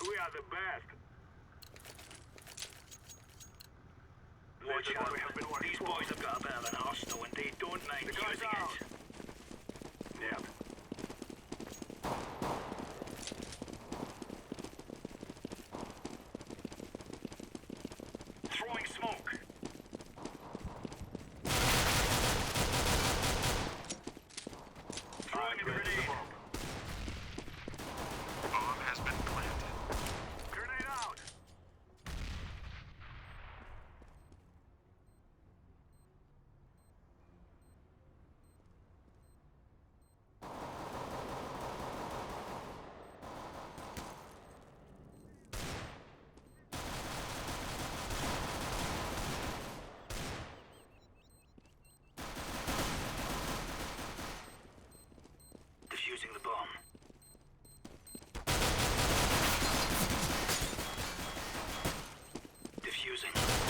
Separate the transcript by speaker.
Speaker 1: We are the best.
Speaker 2: Watch out. These boys have got a bit of an arsenal and they don't mind using it.
Speaker 1: Yep.
Speaker 2: Throwing smoke. Throwing a grenade.
Speaker 3: Bomb has been planted.
Speaker 1: Grenade out.
Speaker 2: Defusing the bomb. Defusing.